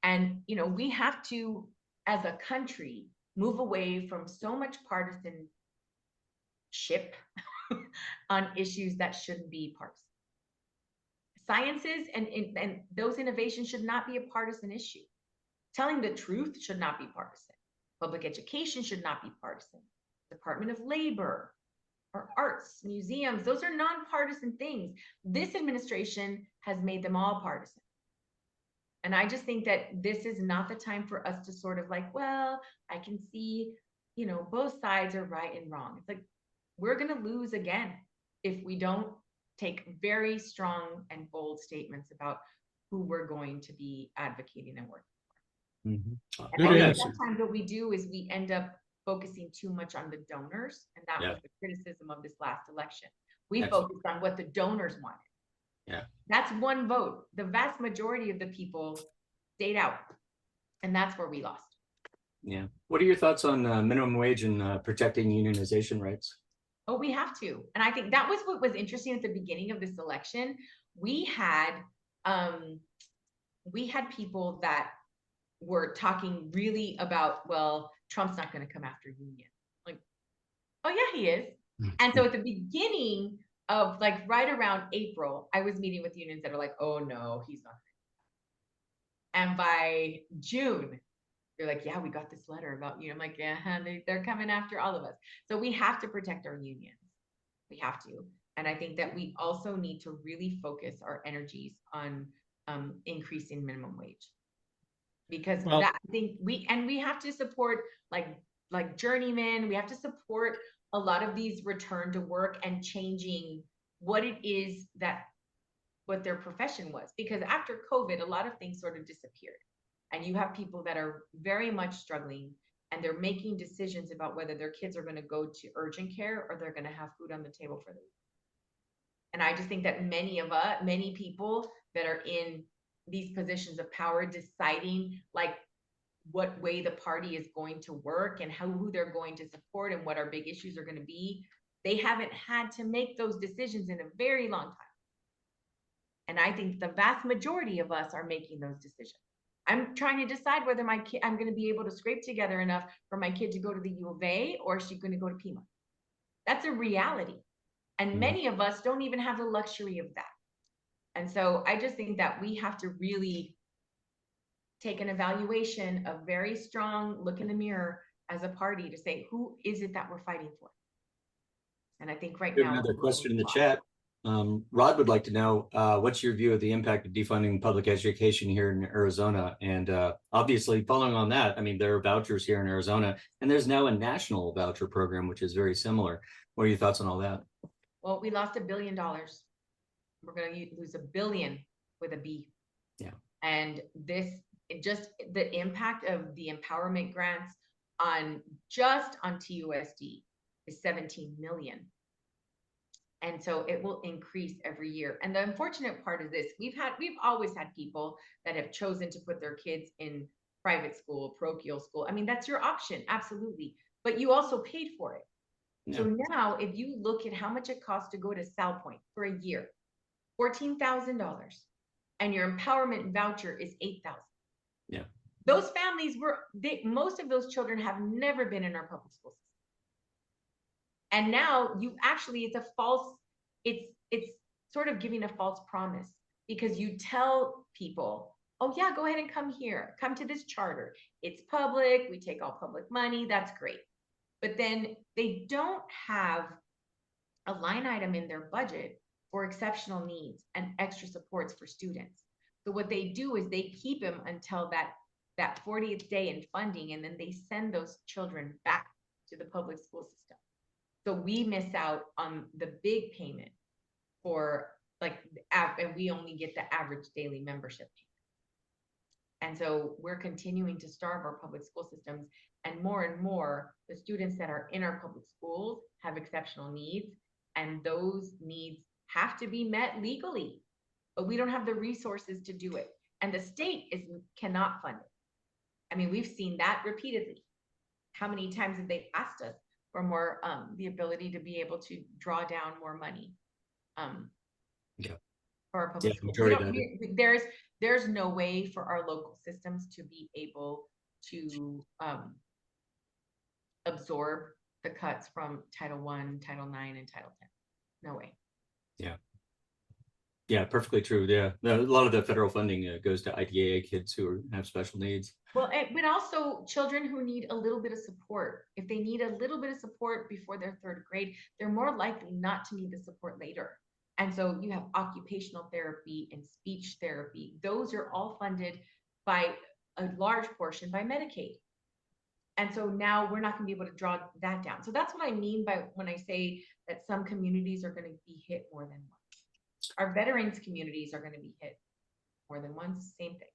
And, we have to, as a country, move away from so much partisanship on issues that shouldn't be partisan. Sciences and those innovations should not be a partisan issue. Telling the truth should not be partisan. Public education should not be partisan. Department of Labor, or arts, museums, those are nonpartisan things. This administration has made them all partisan. And I just think that this is not the time for us to sort of like, well, I can see, both sides are right and wrong. It's like, we're going to lose again if we don't take very strong and bold statements about who we're going to be advocating and working. Good And I think answer. sometimes what we do is we end up focusing too much on the donors, and that was the criticism of this last election. We focused on what the donors wanted. Yeah, that's one vote. The vast majority of the people stayed out. And that's where we lost. Yeah. What are your thoughts on minimum wage and protecting unionization rights? Oh, we have to. And I think that was what was interesting at the beginning of this election. We had people that were talking really about, well, Trump's not going to come after union. Like, oh yeah, he is. And so at the beginning of like right around April, I was meeting with unions that are like, oh no, he's not. And by June, they're like, yeah, we got this letter about you. I'm like, yeah, they're coming after all of us. So we have to protect our unions. We have to. And I think that we also need to really focus our energies on increasing minimum wage. Because Well- that, I think we have to support like journeymen. We have to support a lot of these return to work and changing what it is that what their profession was. Because after COVID, a lot of things sort of disappeared. And you have people that are very much struggling and they're making decisions about whether their kids are going to go to urgent care or they're going to have food on the table for them. And I just think that many people that are in these positions of power deciding like what way the party is going to work and who they're going to support and what our big issues are going to be, they haven't had to make those decisions in a very long time. And I think the vast majority of us are making those decisions. I'm trying to decide whether I'm going to be able to scrape together enough for my kid to go to the U of A or is she going to go to Pima. That's a reality. And many of us don't even have the luxury of that. And so I just think that we have to really take an evaluation, a very strong look in the mirror as a party to say, who is it that we're fighting for? And I think right now. Another question in the chat. Rod would like to know, what's your view of the impact of defunding public education here in Arizona? And obviously following on that, I mean, there are vouchers here in Arizona and there's now a national voucher program, which is very similar. What are your thoughts on all that? Well, we lost $1 billion. We're going to lose $1 billion with a B. Yeah. And just the impact of the empowerment grants on TUSD is 17 million. And so it will increase every year. And the unfortunate part of this, we've always had people that have chosen to put their kids in private school, parochial school. I mean, that's your option, absolutely. But you also paid for it. Yeah. So now if you look at how much it costs to go to Sal Point for a year, $14,000, and your empowerment voucher is $8,000. Yeah. Those families most of those children have never been in our public school system. And now it's sort of giving a false promise because you tell people, oh yeah, go ahead and come here, come to this charter. It's public, we take all public money, that's great. But then they don't have a line item in their budget for exceptional needs and extra supports for students. So what they do is they keep them until that 40th day in funding, and then they send those children back to the public school system. So we miss out on the big payment for and we only get the average daily membership payment. And so we're continuing to starve our public school systems, and more the students that are in our public schools have exceptional needs, and those needs have to be met legally, but we don't have the resources to do it. And the state cannot fund it. I mean, we've seen that repeatedly. How many times have they asked us for more, the ability to be able to draw down more money for our public schools? There's no way for our local systems to be able to absorb the cuts from Title I, Title IX, and Title X. No way. Yeah. Yeah, perfectly true. Yeah, a lot of the federal funding goes to IDEA kids who have special needs. Well, but also children who need a little bit of support. If they need a little bit of support before their third grade, they're more likely not to need the support later. And so you have occupational therapy and speech therapy. Those are all funded by a large portion by Medicaid. And so now we're not going to be able to draw that down. So that's what I mean by when I say that some communities are going to be hit more than once. Our veterans communities are going to be hit more than once, same thing.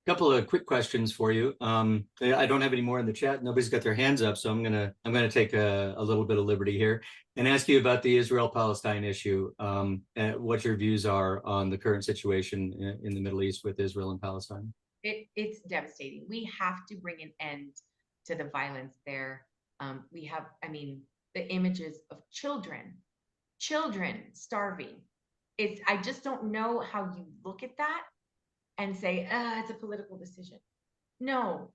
Couple of quick questions for you. I don't have any more in the chat. Nobody's got their hands up, so I'm gonna take a little bit of liberty here and ask you about the Israel-Palestine issue. And what your views are on the current situation in the Middle East with Israel and Palestine. It's devastating. We have to bring an end to the violence there. We have, I mean, the images of children starving. I just don't know how you look at that and say, it's a political decision. No,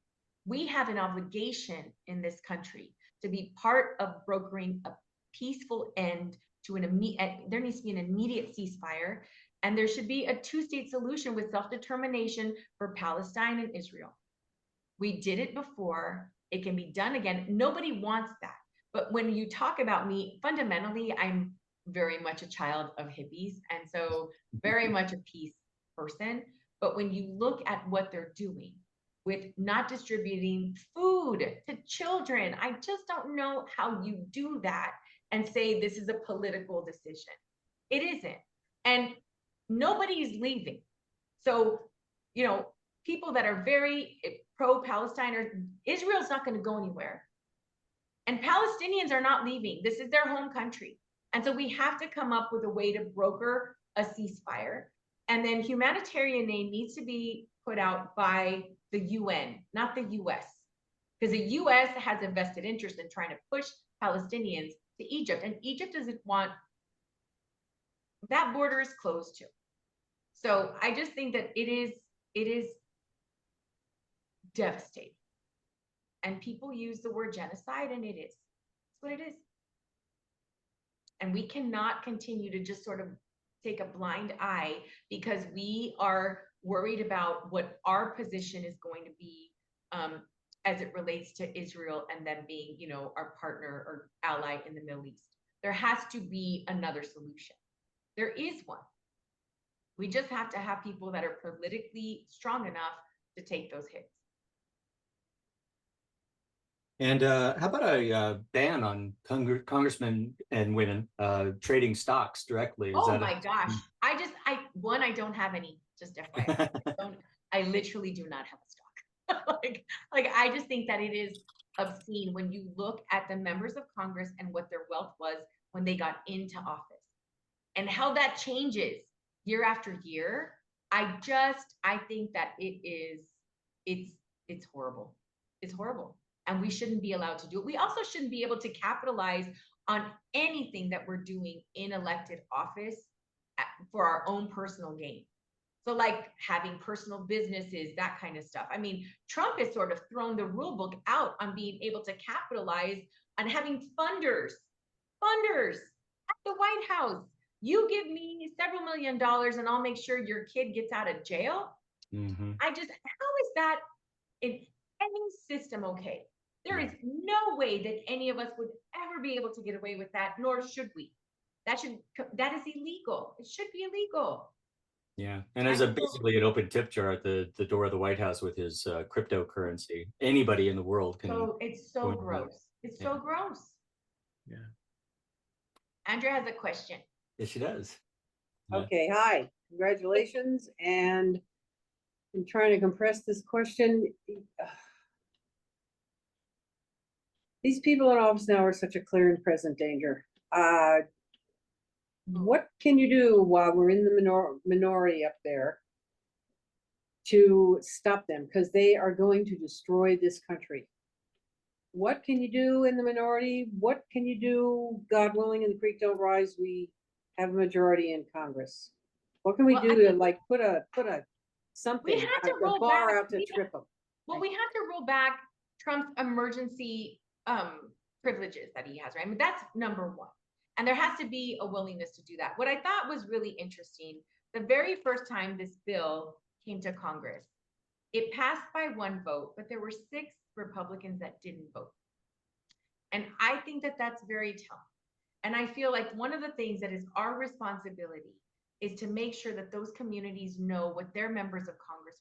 we have an obligation in this country to be part of brokering a peaceful end to there needs to be an immediate ceasefire, and there should be a two-state solution with self-determination for Palestine and Israel. We did it before. It can be done again. Nobody wants that. But when you talk about me, fundamentally, I'm very much a child of hippies, and so very much a peace person. But when you look at what they're doing with not distributing food to children, I just don't know how you do that and say this is a political decision. It isn't. And nobody's leaving. So, you know, people that are very pro-Palestine, Israel's not going to go anywhere. And Palestinians are not leaving. This is their home country. And so we have to come up with a way to broker a ceasefire. And then humanitarian aid needs to be put out by the UN, not the US. Because the US has a vested interest in trying to push Palestinians to Egypt. And Egypt doesn't want, that border is closed too. So I just think that it is devastating. And people use the word genocide, and it is. It's what it is. And we cannot continue to just sort of take a blind eye because we are worried about what our position is going to be as it relates to Israel and them being, you know, our partner or ally in the Middle East. There has to be another solution. There is one. We just have to have people that are politically strong enough to take those hits. And how about a ban on congressmen and women trading stocks directly? Is Oh that my gosh. I don't have any, just FYI. I literally do not have a stock. like I just think that it is obscene when you look at the members of Congress and what their wealth was when they got into office and how that changes year after year. I think that it's horrible. It's horrible. And we shouldn't be allowed to do it. We also shouldn't be able to capitalize on anything that we're doing in elected office for our own personal gain. So like having personal businesses, that kind of stuff. I mean, Trump has sort of thrown the rule book out on being able to capitalize on having funders at the White House. You give me several $1 million and I'll make sure your kid gets out of jail. Mm-hmm. How is that in any system okay? There is no way that any of us would ever be able to get away with that, nor should we. That is illegal. It should be illegal. Yeah, and there's basically an open tip jar at the door of the White House with his cryptocurrency. Anybody in the world can. So it's so gross. It's so gross. Yeah. Andrea has a question. Yes, she does. Okay, hi, congratulations. And I'm trying to compress this question. These people in office now are such a clear and present danger. What can you do while we're in the minority up there to stop them? Because they are going to destroy this country. What can you do in the minority? What can you do, God willing, and the creek don't rise, we have a majority in Congress? What can we do to like put a something, We have to the roll bar back. out to trip them? Well, we have to roll back Trump's emergency privileges that he has, right? I mean, that's number one. And there has to be a willingness to do that. What I thought was really interesting, the very first time this bill came to Congress, it passed by one vote, but there were 6 Republicans that didn't vote. And I think that that's very telling. And I feel like one of the things that is our responsibility is to make sure that those communities know what their members of Congress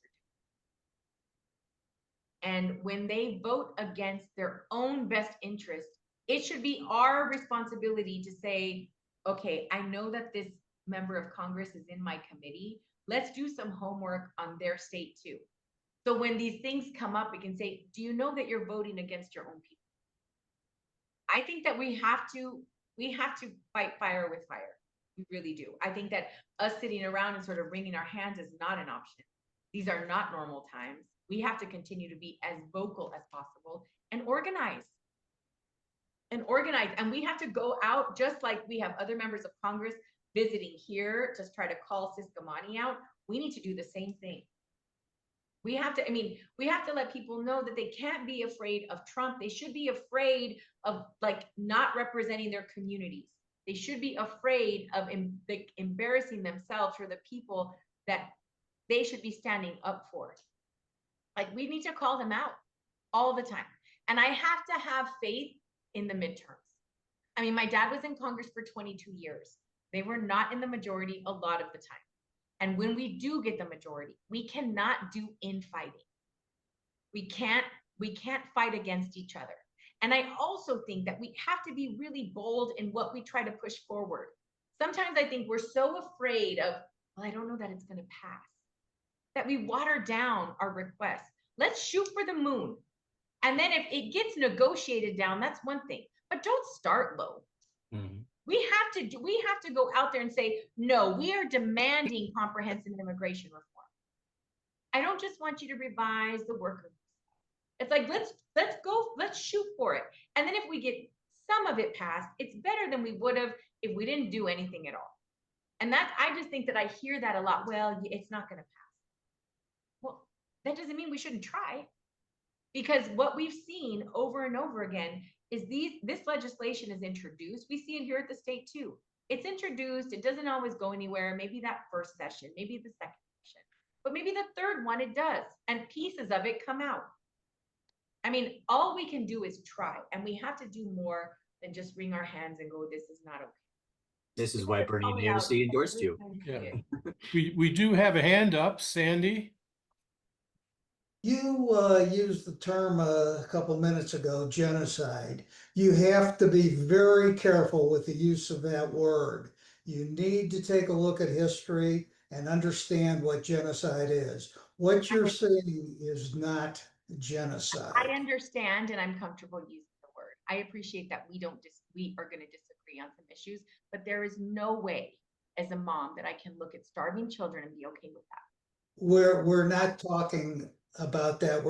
are doing. And when they vote against their own best interest, it should be our responsibility to say, okay, I know that this member of Congress is in my committee. Let's do some homework on their state too. So when these things come up, we can say, do you know that you're voting against your own people? I think that we have to fight fire with fire. We really do. I think that us sitting around and sort of wringing our hands is not an option. These are not normal times. We have to continue to be as vocal as possible and organize. And we have to go out, just like we have other members of Congress visiting here to try to call Stegman out. We need to do the same thing. We have to let people know that they can't be afraid of Trump. They should be afraid of like not representing their communities. They should be afraid of embarrassing themselves for the people that they should be standing up for. Like, we need to call them out all the time. And I have to have faith in the midterms. I mean, my dad was in Congress for 22 years. They were not in the majority a lot of the time. And when we do get the majority, we cannot do infighting. We can't fight against each other. And I also think that we have to be really bold in what we try to push forward. Sometimes I think we're so afraid of, well, I don't know that it's going to pass, that we water down our requests. Let's shoot for the moon. And then if it gets negotiated down, that's one thing. But don't start low. Mm-hmm. We have to go out there and say, no, we are demanding comprehensive immigration reform. I don't just want you to revise the worker. It's like, let's shoot for it. And then if we get some of it passed, it's better than we would have if we didn't do anything at all. And I just think that I hear that a lot. Well, it's not going to pass. Well, that doesn't mean we shouldn't try. Because what we've seen over and over again is this legislation is introduced. We see it here at the state too. It's introduced. It doesn't always go anywhere. Maybe that first session, maybe the second session, but maybe the third one it does, and pieces of it come out. I mean, all we can do is try, and we have to do more than just wring our hands and go, "This is not okay." This is why Bernie and AOC endorsed you. Yeah. We do have a hand up, Sandy. You used the term a couple minutes ago, genocide. You have to be very careful with the use of that word. You need to take a look at history and understand what genocide is. What you're saying is not genocide. I understand, and I'm comfortable using the word. I appreciate that we are going to disagree on some issues, but there is no way as a mom that I can look at starving children and be okay with that. We're not talking about that.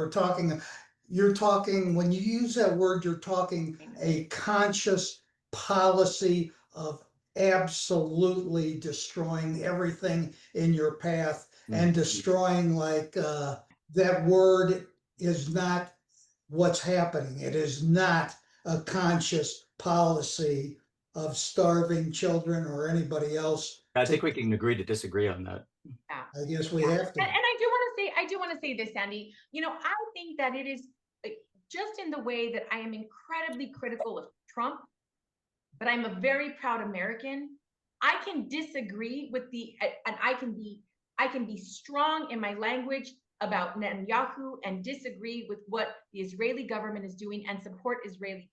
You're talking, when you use that word, you're talking a conscious policy of absolutely destroying everything in your path and destroying that word is not what's happening. It is not a conscious policy of starving children or anybody else. I think we can agree to disagree on that. Yeah. I guess we have to. And I do want to say this, Sandy. I think that it is just in the way that I am incredibly critical of Trump, but I'm a very proud American. I can disagree with and I can be strong in my language about Netanyahu and disagree with what the Israeli government is doing and support Israeli people.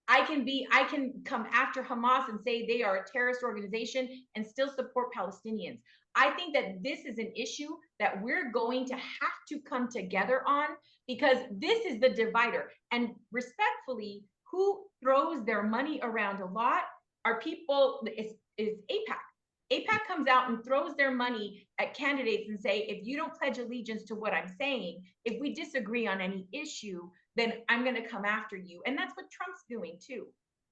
I can come after Hamas and say they are a terrorist organization and still support Palestinians. I think that this is an issue that we're going to have to come together on, because this is the divider. And respectfully, who throws their money around a lot are people, is AIPAC. AIPAC comes out and throws their money at candidates and say, if you don't pledge allegiance to what I'm saying, if we disagree on any issue, then I'm going to come after you. And that's what Trump's doing too.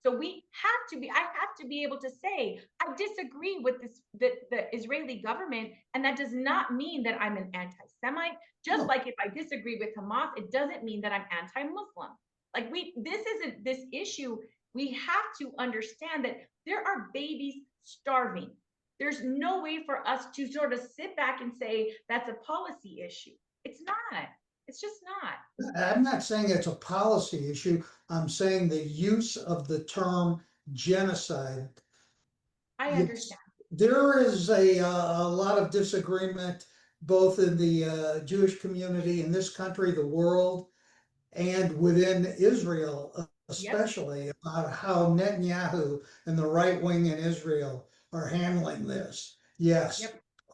So I have to be able to say, I disagree with the Israeli government. And that does not mean that I'm an anti-Semite. Just like if I disagree with Hamas, it doesn't mean that I'm anti-Muslim. Like this issue, we have to understand that there are babies starving. There's no way for us to sort of sit back and say that's a policy issue. It's not. It's just not. I'm not saying it's a policy issue. I'm saying the use of the term genocide. I understand. There is a lot of disagreement both in the Jewish community in this country, the world, and within Israel, especially about how Netanyahu and the right wing in Israel are handling this. Yes,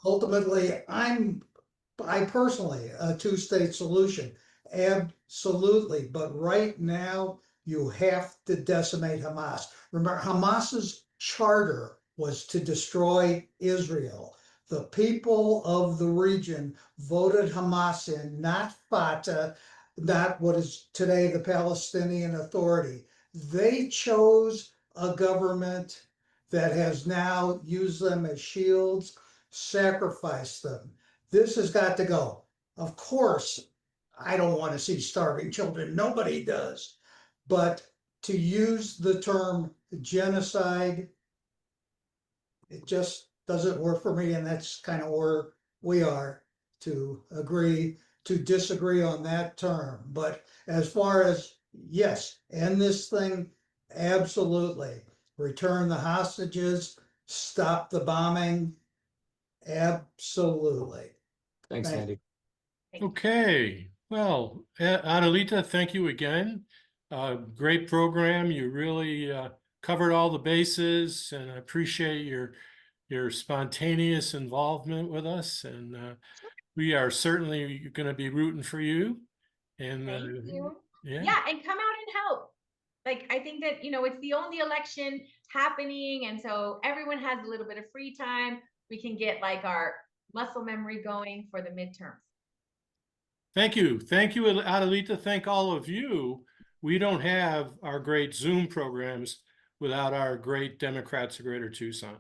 ultimately, I'm I personally, a two-state solution, absolutely. But right now, you have to decimate Hamas. Remember, Hamas's charter was to destroy Israel. The people of the region voted Hamas in, not Fatah, not what is today the Palestinian Authority. They chose a government that has now used them as shields, sacrificed them. This has got to go. Of course, I don't want to see starving children. Nobody does. But to use the term genocide, it just doesn't work for me. And that's kind of where we are, to agree to disagree on that term. But as far as, yes, end this thing, absolutely. Return the hostages, stop the bombing, absolutely. Thanks, Thank Andy. Okay, well, Adelita, thank you again. Great program. You really covered all the bases, and I appreciate your spontaneous involvement with us. And we are certainly going to be rooting for you. And Thank you. yeah. Yeah, and come out and help. Like, I think that, it's the only election happening. And so everyone has a little bit of free time. We can get like our muscle memory going for the midterms. Thank you. Thank you, Adelita. Thank all of you. We don't have our great Zoom programs without our great Democrats of Greater Tucson.